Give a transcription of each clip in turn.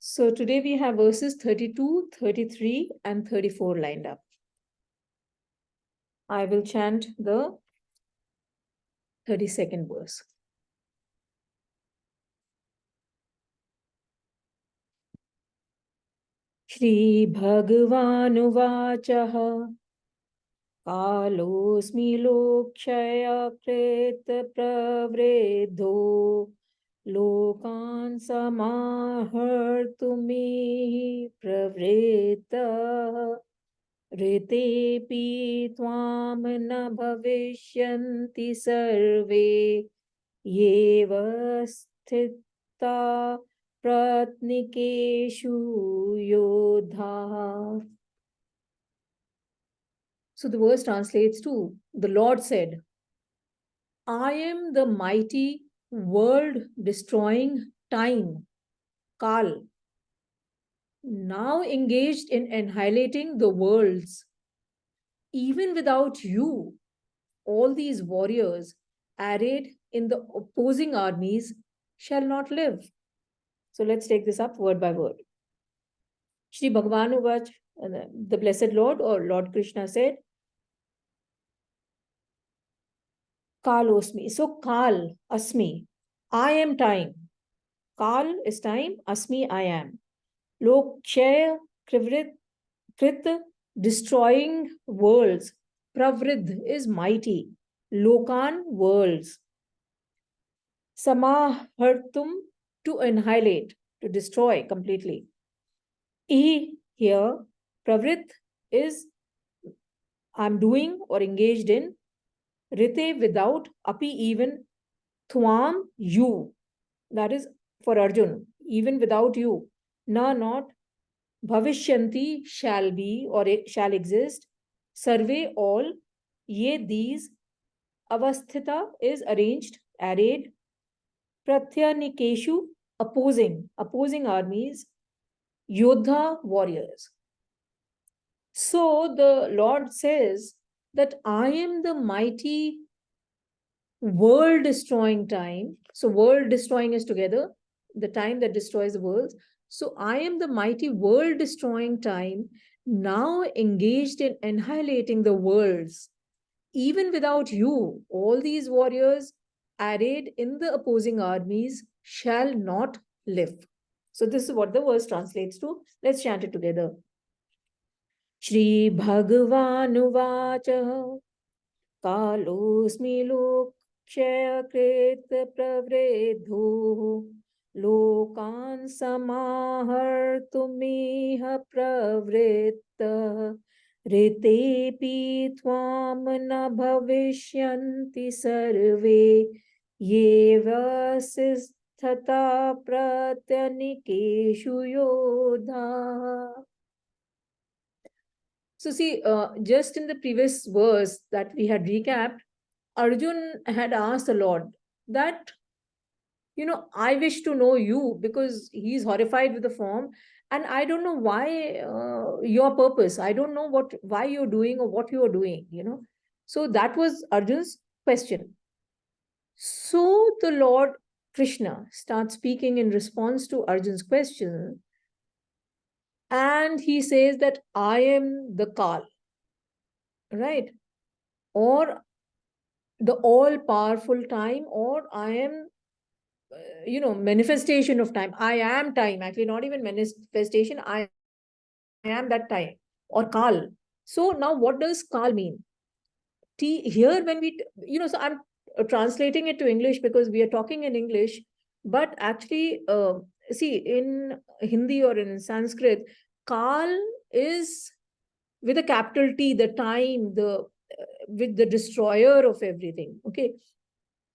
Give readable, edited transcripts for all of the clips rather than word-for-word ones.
So today we have verses 32, 33, and 34 lined up. I will chant the 32nd verse. Shri Bhagavanuvachaha Kalosmi lokshaya kreta pravredho lokan samahartumi pravreta Ritepi tvam na bhavisyanti sarve yeva sthita pratnikeshu yodha. So the verse translates to, the Lord said, I am the mighty world-destroying time, Kal, now engaged in annihilating the worlds. Even without you, all these warriors arrayed in the opposing armies shall not live. So let's take this up word by word. Shri Bhagavan Uvach, the Blessed Lord or Lord Krishna said, Kalosmi. So Kal, Asmi, I am time. Kal is time, Asmi, I am. Lokshaya, Krivrit, Krit, destroying worlds. Pravrid is mighty. Lokan, worlds. Samahartum, to annihilate, to destroy completely. E here, pravrit is I'm doing or engaged in. Rite without, api even, thwam you. That is for Arjun, even without you. Na not, bhavishyanti shall be or shall exist. Sarve all, ye these. Avasthita is arranged, arrayed. Pratyanikeshu, opposing armies. Yodha, warriors. So the Lord says that I am the mighty world destroying time. So world destroying is together, the time that destroys the world. So I am the mighty world destroying time, now engaged in annihilating the worlds. Even without you, all these warriors arrayed in the opposing armies shall not live. So this is what the verse translates to. Let's chant it together. Shri Bhagavanuvach Kalosmi lokshayakrit pravredho lokan samahartumiha pravritta ritepi tvam na bhavishyanti sarve yeva sisthata pratyanikeshu yodha. So see, just in the previous verse that we had recapped, Arjun had asked the Lord that, I wish to know you because he's horrified with the form and I don't know why your purpose. I don't know why you're doing or what you're doing, So that was Arjun's question. So the Lord Krishna starts speaking in response to Arjun's question. And he says that I am the Kal, right? Or the all-powerful time, or I am, manifestation of time. I am time, actually, not even manifestation. I am that time, or Kal. So now what does Kal mean? Here when we, so I'm translating it to English because we are talking in English, but actually, see, in Hindi or in Sanskrit, Kal is with a capital T, the time, with the destroyer of everything. Okay.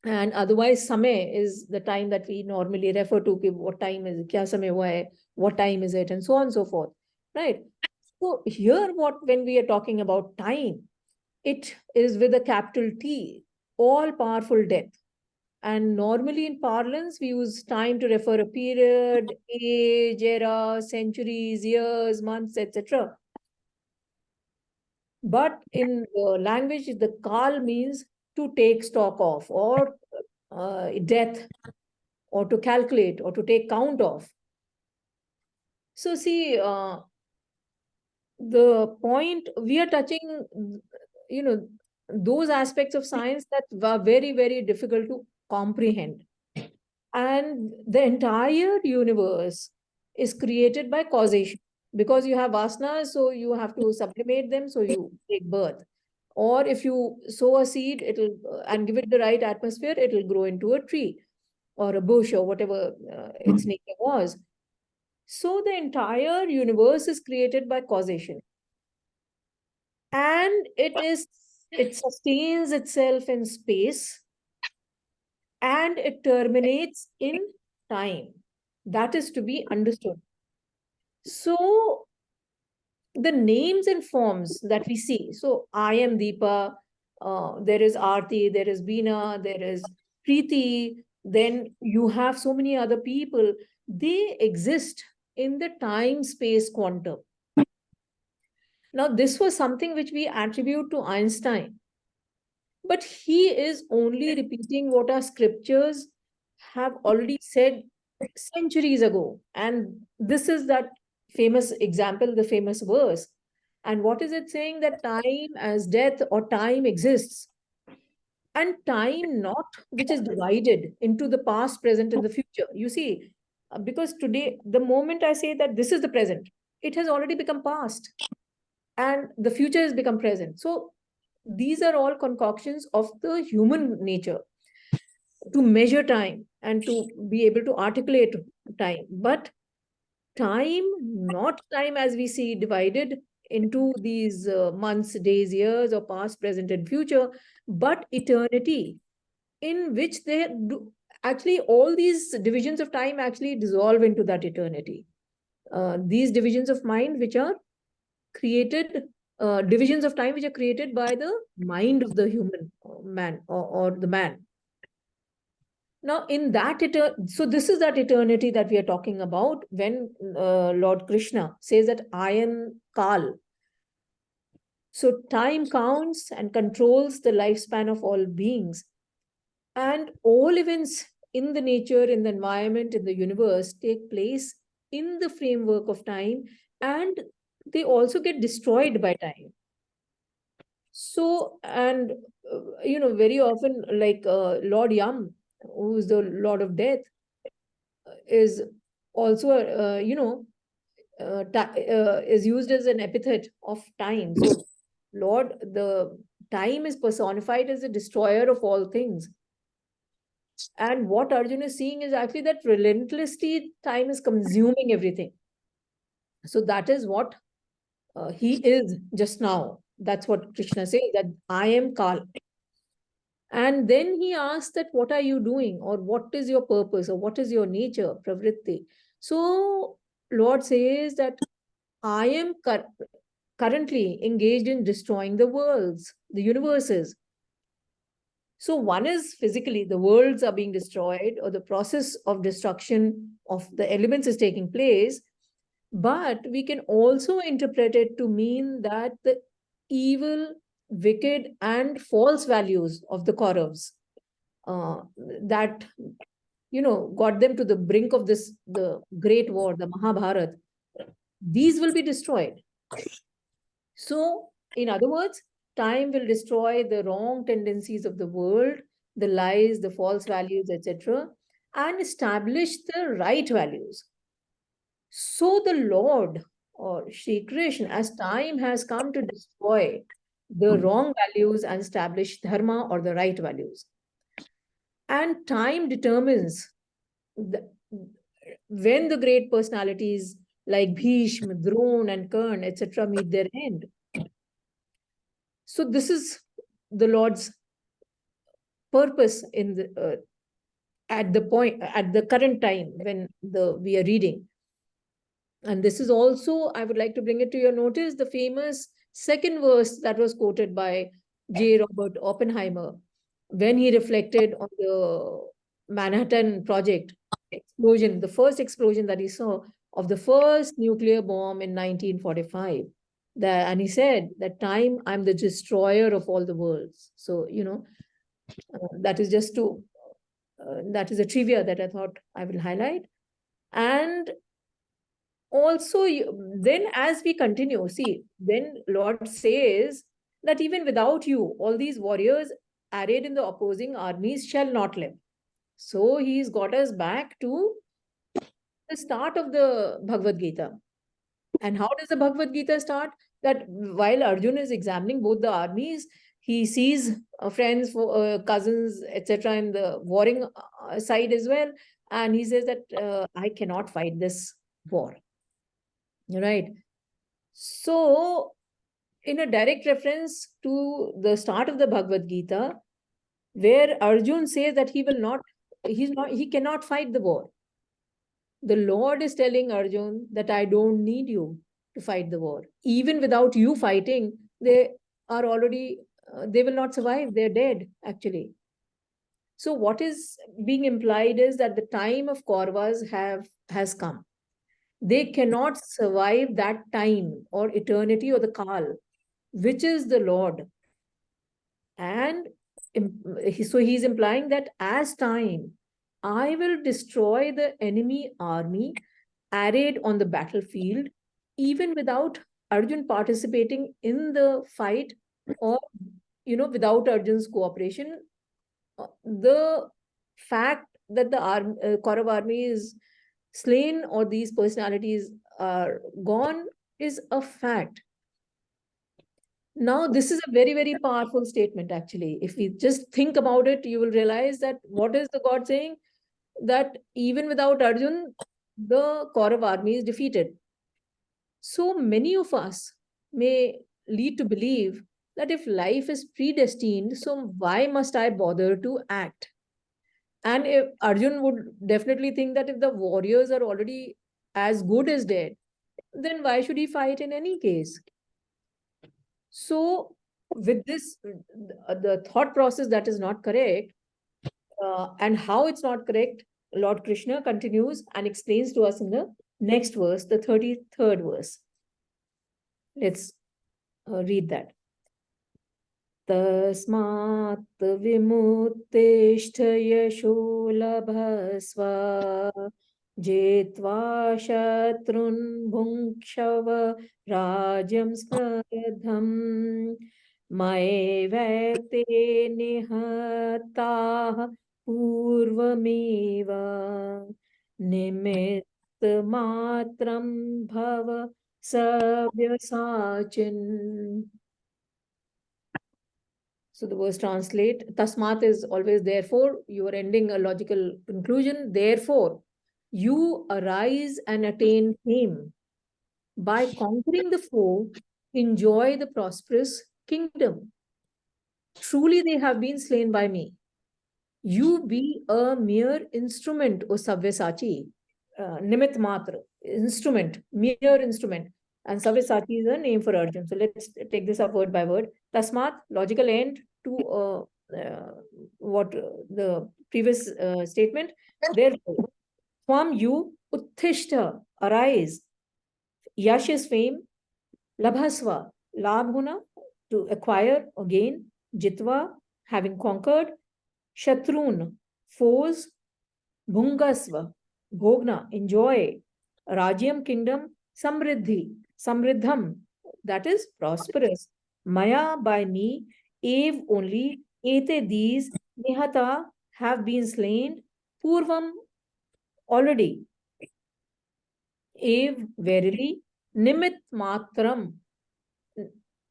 And otherwise, Samay is the time that we normally refer to. What time is it? Kya samay hua hai? What time is it? And so on and so forth. Right. So here, when we are talking about time, it is with a capital T, all powerful death. And normally in parlance, we use time to refer a period, age, era, centuries, years, months, etc. But in the language, the Kal means to take stock of, or death, or to calculate, or to take count of. So see, the point we are touching, those aspects of science that were very, very difficult to comprehend. And the entire universe is created by causation, because you have vasanas, so you have to sublimate them, so you take birth. Or if you sow a seed, it'll and give it the right atmosphere, it'll grow into a tree or a bush or whatever its nature was. So the entire universe is created by causation, and it sustains itself in space, and it terminates in time. That is to be understood. So the names and forms that we see. So I am Deepa, there is Aarti, there is Beena, there is Preeti, then you have so many other people. They exist in the time-space quantum. Now, this was something which we attribute to Einstein, but he is only repeating what our scriptures have already said centuries ago. And this is that famous example, the famous verse. And what is it saying? That time as death or time exists. And time not which is divided into the past, present, and the future. You see, because today, the moment I say that this is the present, it has already become past and the future has become present. So these are all concoctions of the human nature to measure time and to be able to articulate time. But time, not time as we see divided into these months, days, years, or past, present, and future, but eternity, in which they do actually all these divisions of time actually dissolve into that eternity. These divisions of mind, which are created, divisions of time which are created by the mind of the human man, or the man. Now, in that so this is that eternity that we are talking about when Lord Krishna says that I am Kal. So time counts and controls the lifespan of all beings, and all events in the nature, in the environment, in the universe take place in the framework of time, and they also get destroyed by time. So, and very often, like Lord Yam, who is the Lord of Death, is also, is used as an epithet of time. So, Lord, the time is personified as the destroyer of all things. And what Arjuna is seeing is actually that relentlessly time is consuming everything. So that is what he is just now. That's what Krishna says, that I am Kal. And then he asks that, what are you doing? Or what is your purpose? Or what is your nature, pravritti? So Lord says that I am currently engaged in destroying the worlds, the universes. So one is physically, the worlds are being destroyed, or the process of destruction of the elements is taking place. But we can also interpret it to mean that the evil, wicked, and false values of the Kauravas, that got them to the brink of the great war, the Mahabharata, these will be destroyed. So, in other words, time will destroy the wrong tendencies of the world, the lies, the false values, etc., and establish the right values. So the Lord, or Shri Krishna, as time has come to destroy the wrong values and establish dharma, or the right values. And time determines when the great personalities like Bhishma, Drona, and Karna, etc., meet their end. So this is the Lord's purpose in at the current time when we are reading. And this is also, I would like to bring it to your notice, the famous second verse that was quoted by J. Robert Oppenheimer when he reflected on the Manhattan Project explosion, the first explosion that he saw of the first nuclear bomb in 1945. And he said that time, I'm the destroyer of all the worlds. So, that is just that is a trivia that I thought I will highlight. And Also, then as we continue, see, then Lord says that even without you, all these warriors arrayed in the opposing armies shall not live. So he's got us back to the start of the Bhagavad Gita. And how does the Bhagavad Gita start? That while Arjun is examining both the armies, he sees friends, cousins, etc., in the warring side as well. And he says that I cannot fight this war. Right. So, in a direct reference to the start of the Bhagavad Gita, where Arjun says that he cannot fight the war. The Lord is telling Arjun that I don't need you to fight the war. Even without you fighting, they are already, they will not survive. They're dead, actually. So, what is being implied is that the time of Kauravas has come. They cannot survive that time or eternity or the Kal, which is the Lord. And so he's implying that as time, I will destroy the enemy army arrayed on the battlefield, even without Arjun participating in the fight, or without Arjun's cooperation. The fact that the Kaurav army is slain or these personalities are gone is a fact. Now, this is a very, very powerful statement, actually. If we just think about it, you will realize that what is the God saying? That even without Arjun, the Kaurav army is defeated. So many of us may lead to believe that if life is predestined, so why must I bother to act? And if Arjun would definitely think that if the warriors are already as good as dead, then why should he fight in any case? So, with this, the thought process that is not correct, and how it's not correct, Lord Krishna continues and explains to us in the next verse, the 33rd verse. Let's read that. Tasmat vimuttishta yasho labhasva jetva shatrun bhunkshav rajyam spradham maevate nihatah purvameva nimitt matram bhava savyasachin. So the verse translate, Tasmat is always therefore, you are ending a logical conclusion. Therefore, you arise and attain fame. By conquering the foe, enjoy the prosperous kingdom. Truly they have been slain by me. You be a mere instrument, O Savyasachi. Nimit Matra, instrument, mere instrument. And Savyasachi is a name for Arjun. So let's take this up word by word. Tasmat, logical end to what the previous statement. Therefore, Swam you, Uttishta, arise. Yash is fame. Labhasva, labh hona, to acquire or gain. Jitva, having conquered. Shatrun, foes. Bhungasva, Bhogna, enjoy. Rajyam, kingdom. Samriddhi, Samriddham, that is prosperous. Maya, by me. Ev, only. Ete, these. Nihata, have been slain. Purvam, already. Ev, verily. Nimit matram.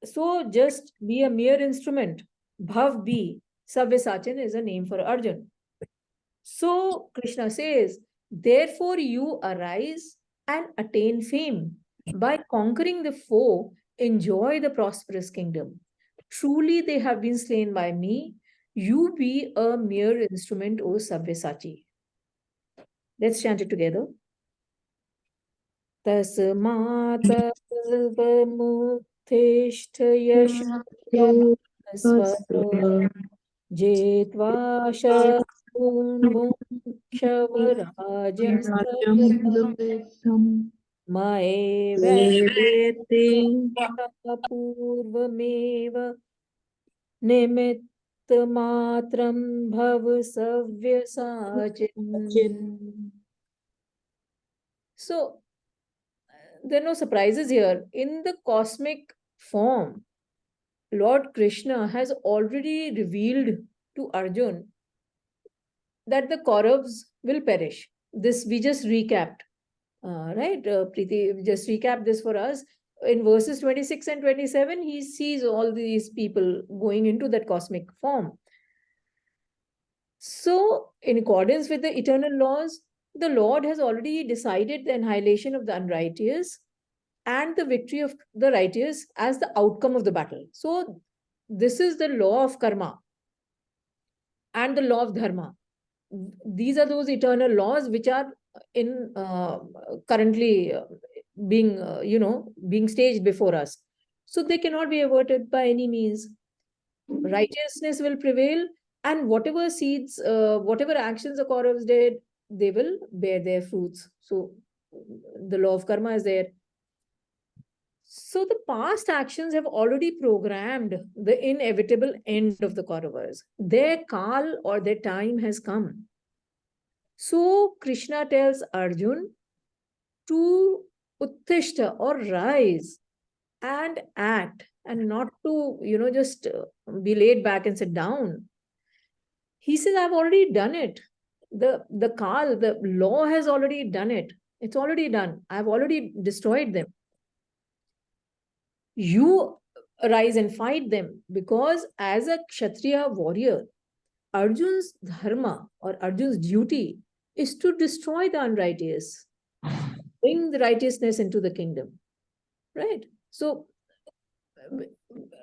So just be a mere instrument. Bhav, be. Savyasachin is a name for Arjun. So Krishna says, therefore you arise and attain fame. By conquering the foe, enjoy the prosperous kingdom. Truly they have been slain by me. You be a mere instrument, O Sabyasachi. Let's chant it together. Tasmata Muthishta Yasha Jetva Shatrun Bhunkshavarajyam Spradham Maevete Purvameva Nimittamatram Bhav Savyasachin. So, there are no surprises here. In the cosmic form, Lord Krishna has already revealed to Arjun that the Kauravas will perish. This we just recapped, right? Preeti just recap this for us. In verses 26 and 27, he sees all these people going into that cosmic form. So, in accordance with the eternal laws, the Lord has already decided the annihilation of the unrighteous and the victory of the righteous as the outcome of the battle. So, this is the law of karma and the law of dharma. These are those eternal laws which are in currently being being staged before us, so they cannot be averted by any means. Righteousness will prevail, and whatever seeds, whatever actions the Kauravas did, they will bear their fruits. So the law of karma is there. So the past actions have already programmed the inevitable end of the Kauravas. Their kal or their time has come. So Krishna tells Arjun to uttishta or rise and act, and not to, just be laid back and sit down. He says, I've already done it. The kal, the law has already done it. It's already done. I've already destroyed them. You arise and fight them, because as a Kshatriya warrior, Arjun's dharma or Arjun's duty is to destroy the unrighteous, bring the righteousness into the kingdom, right? So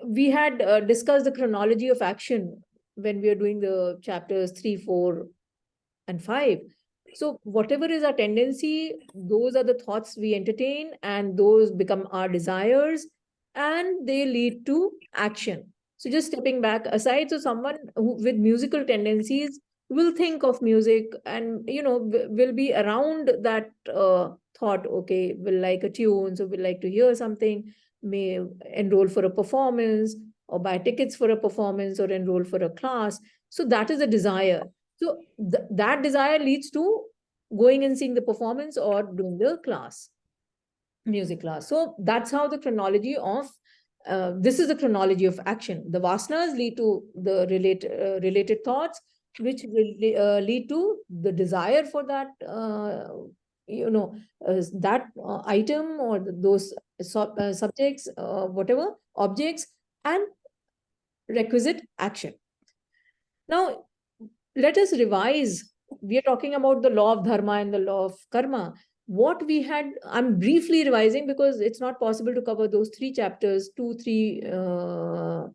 we had discussed the chronology of action when we are doing the chapters 3, 4, and 5. So whatever is our tendency, those are the thoughts we entertain, and those become our desires, and they lead to action. So just stepping back aside, so someone with musical tendencies will think of music, and will be around that thought. Okay, will like a tune, so will like to hear something, may enroll for a performance, or buy tickets for a performance, or enroll for a class. So that is a desire. So that desire leads to going and seeing the performance or doing the class, music class. So that's how the chronology of this is the chronology of action. The vasanas lead to the related thoughts, which will lead to the desire for that that item, or those subjects, whatever objects, and requisite action. Now, let us revise. We are talking about the law of dharma and the law of karma. What we had, I'm briefly revising because it's not possible to cover those 3 chapters, 3, 4,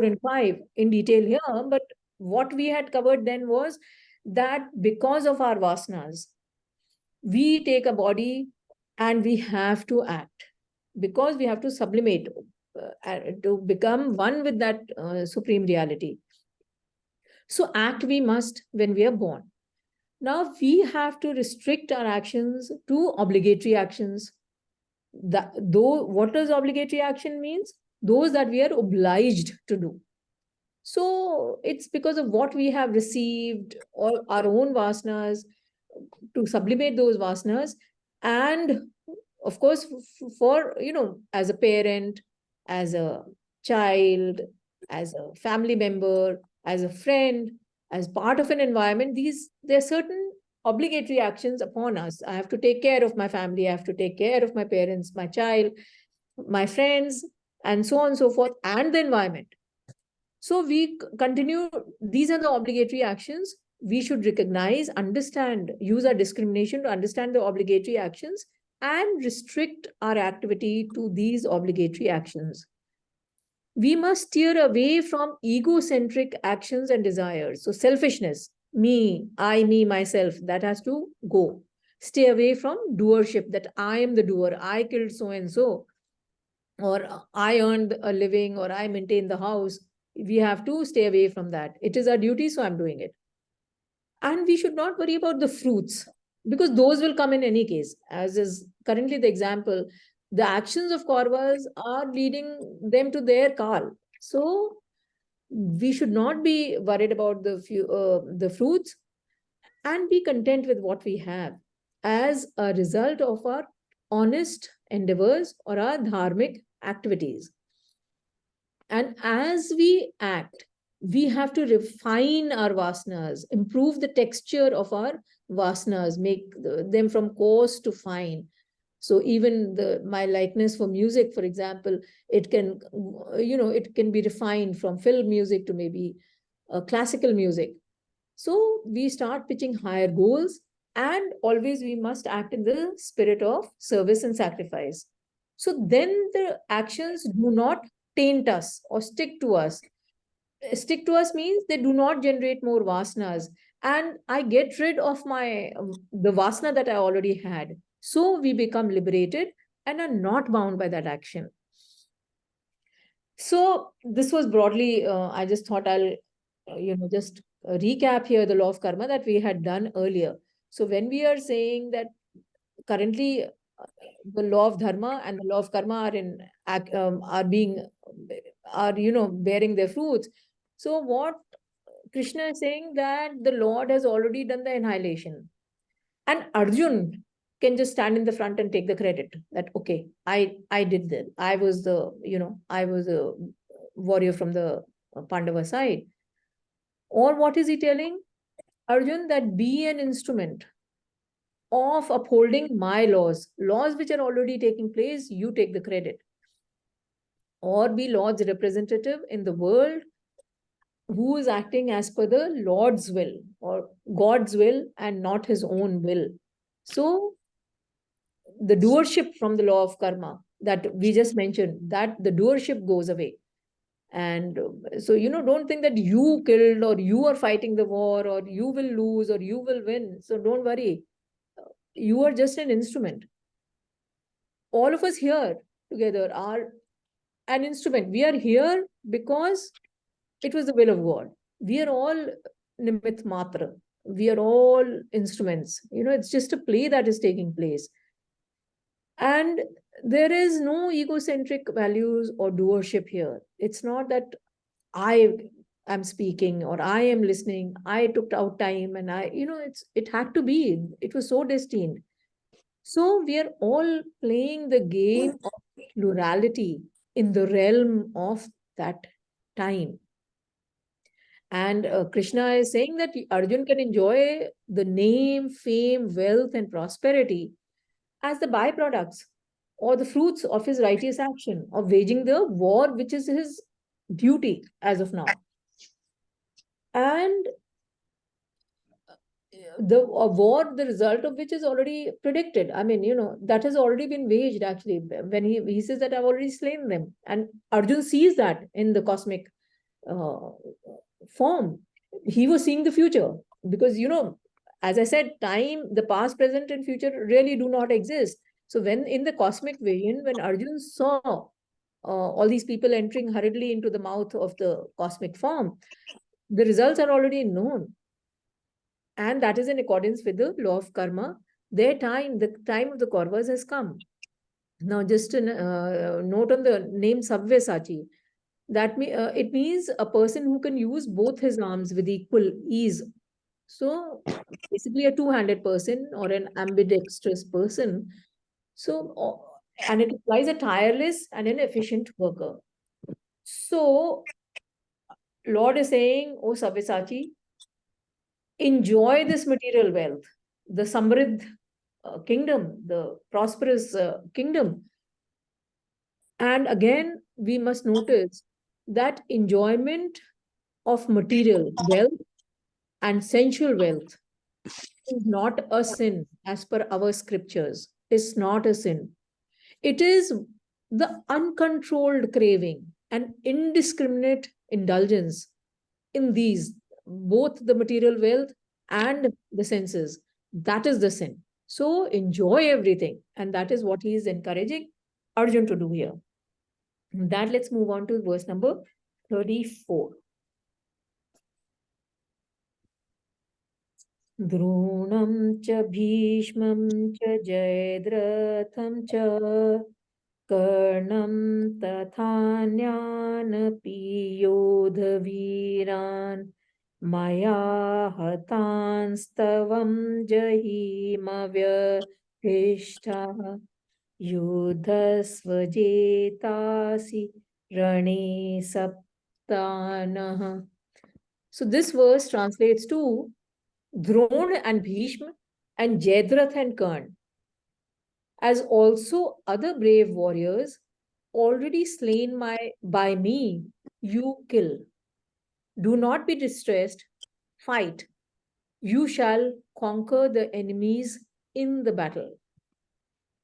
and 5 in detail here. But what we had covered then was that because of our vasanas, we take a body and we have to act, because we have to sublimate to become one with that supreme reality. So act we must when we are born. Now we have to restrict our actions to obligatory actions. Though, what does obligatory action means? Those that we are obliged to do. So it's because of what we have received, or our own vasanas, to sublimate those vasanas. And of course, for, as a parent, as a child, as a family member, as a friend, as part of an environment, there are certain obligatory actions upon us. I have to take care of my family, I have to take care of my parents, my child, my friends, and so on and so forth, and the environment. So we continue, these are the obligatory actions. We should recognize, understand, use our discrimination to understand the obligatory actions, and restrict our activity to these obligatory actions. We must steer away from egocentric actions and desires. So selfishness, me, I, me, myself, that has to go. Stay away from doership, that I am the doer, I killed so-and-so, or I earned a living, or I maintain the house. We have to stay away from that. It is our duty, so I'm doing it. And we should not worry about the fruits, because those will come in any case. As is currently the example, the actions of Kauravas are leading them to their kal. So we should not be worried about the fruits, and be content with what we have as a result of our honest endeavors or our dharmic activities. And as we act, we have to refine our vasanas, improve the texture of our vasanas, make them from coarse to fine. So even my likeness for music, for example, it can, it can be refined from film music to maybe classical music. So we start pitching higher goals, and always we must act in the spirit of service and sacrifice. So then the actions do not taint us or stick to us. Stick to us means they do not generate more vasanas, and I get rid of my the vasana that I already had. So we become liberated and are not bound by that action. So this was broadly, I just thought I'll, just recap here the law of karma that we had done earlier. So when we are saying that currently the law of dharma and the law of karma are bearing their fruits. So what Krishna is saying, that the Lord has already done the annihilation, and Arjun can just stand in the front and take the credit that, okay, I did that. I was a warrior from the Pandava side. Or what is he telling Arjun? That be an instrument of upholding my laws which are already taking place, you take the credit. Or be Lord's representative in the world, who is acting as per the Lord's will or God's will and not his own will. So the doership from the law of karma that we just mentioned, that the doership goes away. And so, don't think that you killed or you are fighting the war or you will lose or you will win. So don't worry. You are just an instrument. All of us here together are an instrument. We are here because it was the will of God. We are all nimit matra. We are all instruments. It's just a play that is taking place. And there is no egocentric values or doership here. It's not that I am speaking or I am listening. I took out time and it had to be. It was so destined. So we are all playing the game of plurality in the realm of that time. And Krishna is saying that Arjun can enjoy the name, fame, wealth, and prosperity as the byproducts or the fruits of his righteous action of waging the war, which is his duty as of now. And the war, the result of which is already predicted. I mean, that has already been waged actually. When he says that I've already slain them. And Arjun sees that in the cosmic form. He was seeing the future because, as I said, time, the past, present, and future really do not exist. So when in the cosmic vision, when Arjun saw all these people entering hurriedly into the mouth of the cosmic form, the results are already known. And that is in accordance with the law of karma. The time of the Kauravas has come. Now, just a note on the name Sabyasachi. It means a person who can use both his arms with equal ease. So basically a two-handed person or an ambidextrous person. So, and it implies a tireless and an efficient worker. So Lord is saying, oh Sabyasachi, enjoy this material wealth, the Samrid kingdom, the prosperous kingdom. And again, we must notice that enjoyment of material wealth and sensual wealth is not a sin as per our scriptures. It's not a sin. It is the uncontrolled craving and indiscriminate indulgence in these, both the material wealth and the senses. That is the sin. So enjoy everything. And that is what he is encouraging Arjun to do here. That let's move on to verse number 34. Dronam cha bhishmam cha jayadrathan cha karnam tathanyanapi yodhaviran maya hatanstavam jahimavya hishta. Yudhasvajetasi rane saptanah. So this verse translates to Drona and Bhishma and Jaydrath and Karn, as also other brave warriors already slain by me, you kill. Do not be distressed, fight. You shall conquer the enemies in the battle.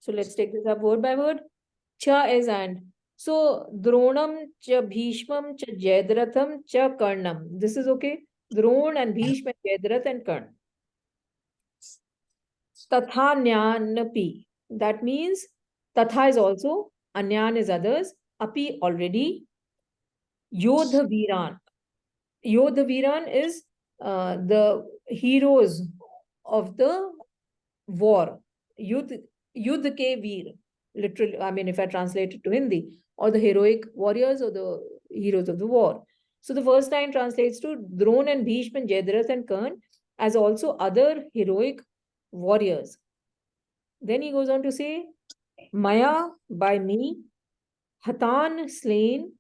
So let's take this up word by word. Cha is and. So Dronam cha Bhishmam cha Jaydratham cha Karnam. This is okay. Dron and Bhishma, Jaydrath and Karn. Tatha Nyanapi. That means Tatha is also, Anyan is others, Api already, Yodha Viran. Yodha Viran is the heroes of the war. Yudh ke Veer. Literally, I mean, if I translate it to Hindi, or the heroic warriors or the heroes of the war. So the first line translates to Drona and Bhishma, Jaydrath and Karn as also other heroic warriors. Then he goes on to say, Maya by me, Hatan slain,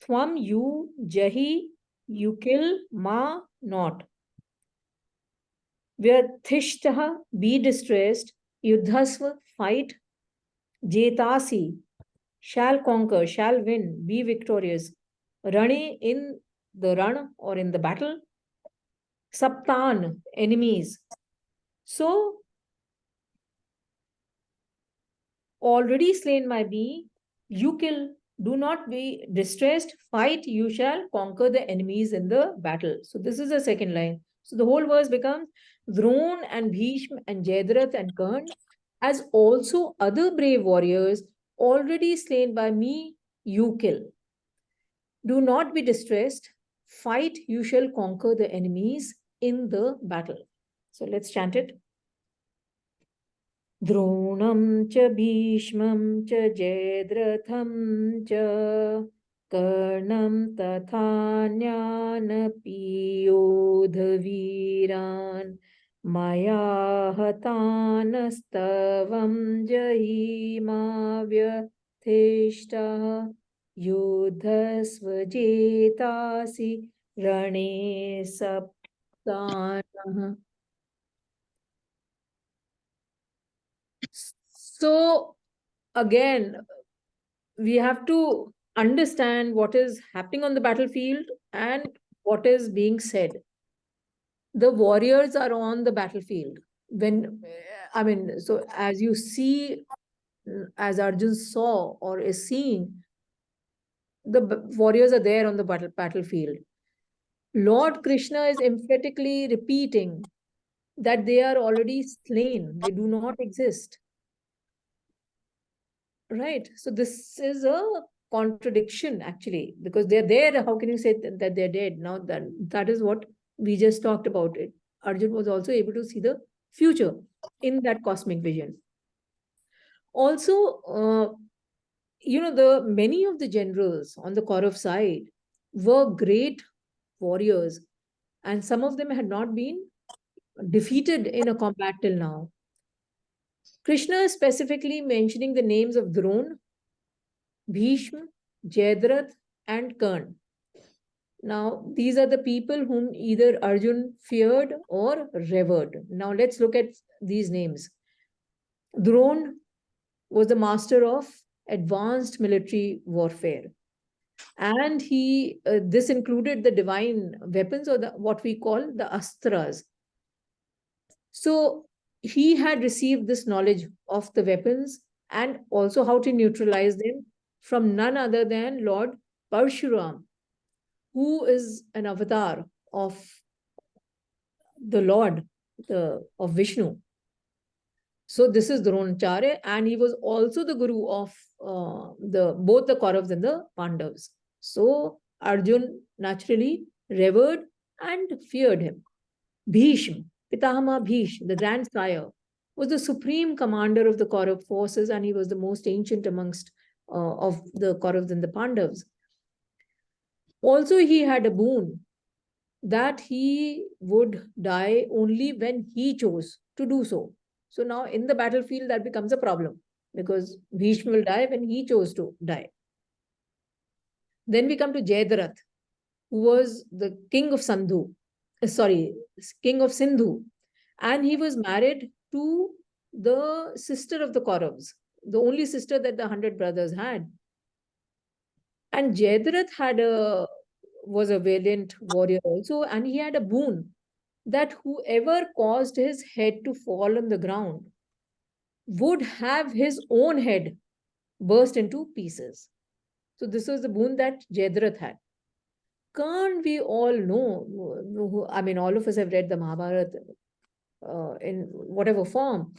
Thwam you, Jahi, you kill, Ma not. Vyathishtah, be distressed, Yudhasva, fight, Jetasi, shall conquer, shall win, be victorious. Rane, in the run or in the battle. Saptan, enemies. So, already slain by me, you kill. Do not be distressed, fight, you shall conquer the enemies in the battle. So, this is the second line. So, the whole verse becomes Drona and Bhishma and Jaydrath and Karn, as also other brave warriors already slain by me, you kill. Do not be distressed, fight, you shall conquer the enemies in the battle. So, let's chant it. द्रोणं च भीष्मं च जयद्रथं च कर्णं तथान्यानपि योधवीरान् मया हतानस्तवं जहिमा व्यथिष्टः योधस्वजेतासि रणे सप्तानः. So again, we have to understand what is happening on the battlefield and what is being said. The warriors are on the battlefield. So as you see, as Arjun saw or is seeing, the warriors are there on the battlefield. Lord Krishna is emphatically repeating that they are already slain, they do not exist. Right. So this is a contradiction actually, because they're there. How can you say that they're dead? Now that is what we just talked about it. Arjun was also able to see the future in that cosmic vision. Also, the many of the generals on the Kaurav side were great warriors, and some of them had not been defeated in a combat till now. Krishna is specifically mentioning the names of Drona, Bhishma, Jaydrath, and Karn. Now, these are the people whom either Arjun feared or revered. Now, let's look at these names. Drona was the master of advanced military warfare. And this included the divine weapons, or what we call the astras. So, he had received this knowledge of the weapons and also how to neutralize them from none other than Lord Parshuram, who is an avatar of the Lord of Vishnu. So this is Dronacharya, and he was also the guru of both the Kauravas and the Pandavas. So Arjun naturally revered and feared him. Bhishma, Pitahama Bhishma, the grand sire, was the supreme commander of the Kaurav forces, and he was the most ancient amongst of the Kauravas and the Pandavas. Also, he had a boon that he would die only when he chose to do so. So now in the battlefield, that becomes a problem. because Bhishma will die when he chose to die. Then we come to Jayadratha, who was the king of king of Sindhu. And he was married to the sister of the Kauravas, the only sister that the 100 brothers had. And Jayadratha was a valiant warrior also, and he had a boon that whoever caused his head to fall on the ground would have his own head burst into pieces. So this was the boon that Jayadratha had. Karna, we all know, I mean, all of us have read the Mahabharata in whatever form.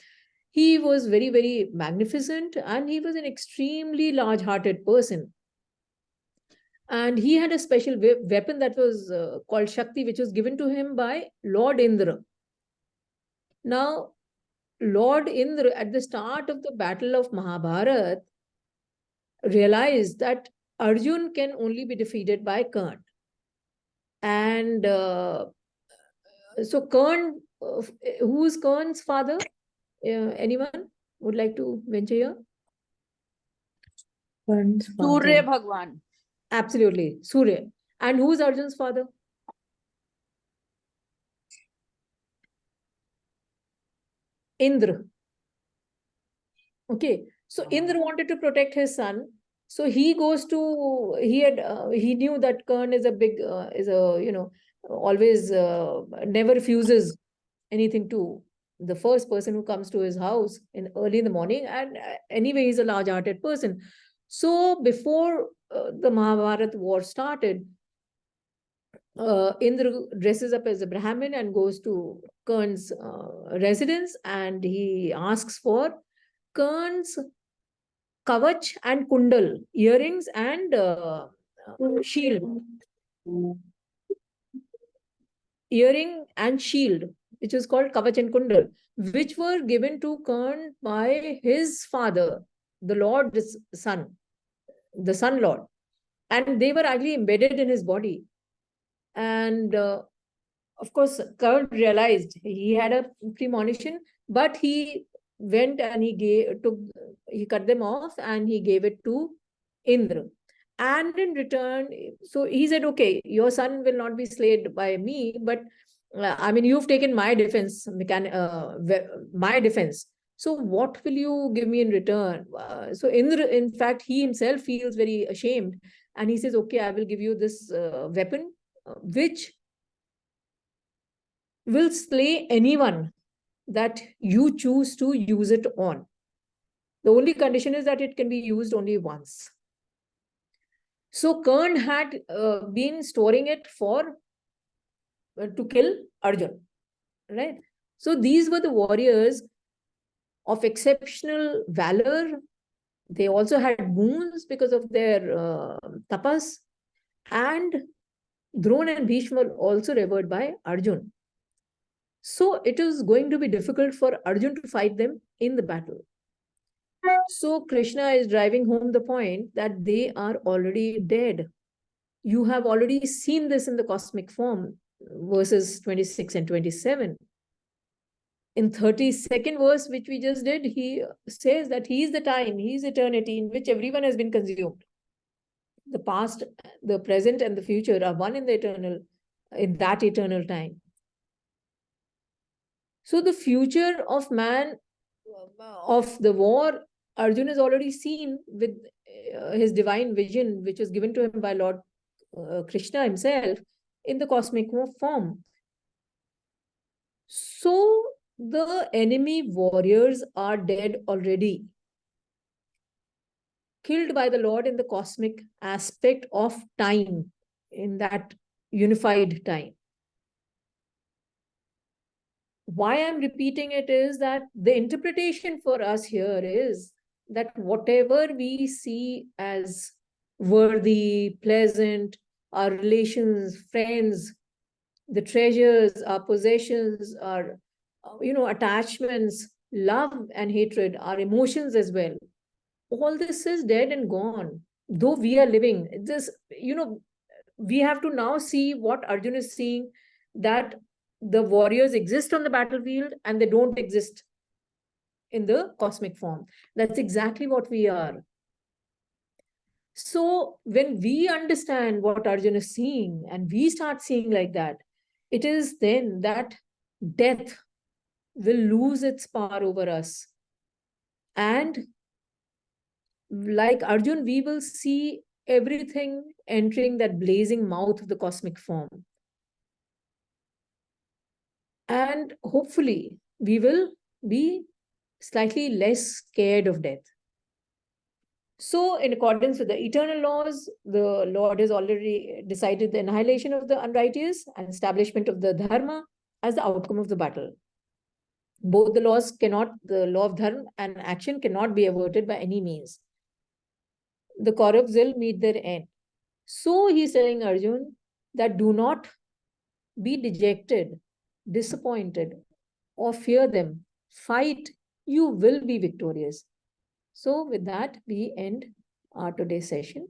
He was very, very magnificent, and he was an extremely large-hearted person. And he had a special weapon that was called Shakti, which was given to him by Lord Indra. Now, Lord Indra, at the start of the battle of Mahabharata, realized that Arjun can only be defeated by Karna. And so Karna, who is Karna's father? Anyone would like to venture here? Surya Bhagwan. Absolutely, Surya. And who is Arjun's father? Indra. Okay, so Indra wanted to protect his son. So he goes to, he knew that Karna is always never refuses anything to the first person who comes to his house early in the morning. And anyway, he's a large-hearted person. So before the Mahabharata war started, Indra dresses up as a Brahmin and goes to Karna's residence, and he asks for Karna's kavach and kundal, earrings and shield. Earring and shield, which is called kavach and kundal, which were given to Karna by his father, the Lord's son, the Sun Lord. And they were actually embedded in his body. And of course, Karna realized he had a premonition, but he went and he cut them off and he gave it to Indra. And in return, so he said, okay, your son will not be slayed by me, but I mean, you've taken my defense, my defense. So what will you give me in return? So Indra, in fact, he himself feels very ashamed, and he says, okay, I will give you this weapon, which will slay anyone that you choose to use it on. The only condition is that it can be used only once. So Karna had been storing it to kill Arjun, right? So these were the warriors of exceptional valor. They also had boons because of their tapas, and Drona and Bhishma were also revered by Arjun. So it is going to be difficult for Arjun to fight them in the battle. So Krishna is driving home the point that they are already dead. You have already seen this in the cosmic form, verses 26 and 27. In 32nd verse, which we just did, he says that he is the time, he is eternity in which everyone has been consumed. The past, the present, and the future are one in that eternal time. So the future of man, of the war, Arjuna has already seen with his divine vision, which was given to him by Lord Krishna himself in the cosmic form. So the enemy warriors are dead already, killed by the Lord in the cosmic aspect of time, in that unified time. Why I'm repeating it is that the interpretation for us here is that whatever we see as worthy, pleasant, our relations, friends, the treasures, our possessions, our attachments, love and hatred, our emotions as well, all this is dead and gone. Though we are living, we have to now see what Arjuna is seeing, that the warriors exist on the battlefield and they don't exist in the cosmic form. That's exactly what we are. So when we understand what Arjuna is seeing and we start seeing like that, it is then that death will lose its power over us. And like Arjun, we will see everything entering that blazing mouth of the cosmic form. And hopefully, we will be slightly less scared of death. So, in accordance with the eternal laws, the Lord has already decided the annihilation of the unrighteous and establishment of the dharma as the outcome of the battle. Both the laws cannot, the law of dharma and action cannot be averted by any means. The Kauravas will meet their end. So he's telling Arjun that do not be dejected, disappointed, or fear them. Fight, you will be victorious. So with that, we end our today's session.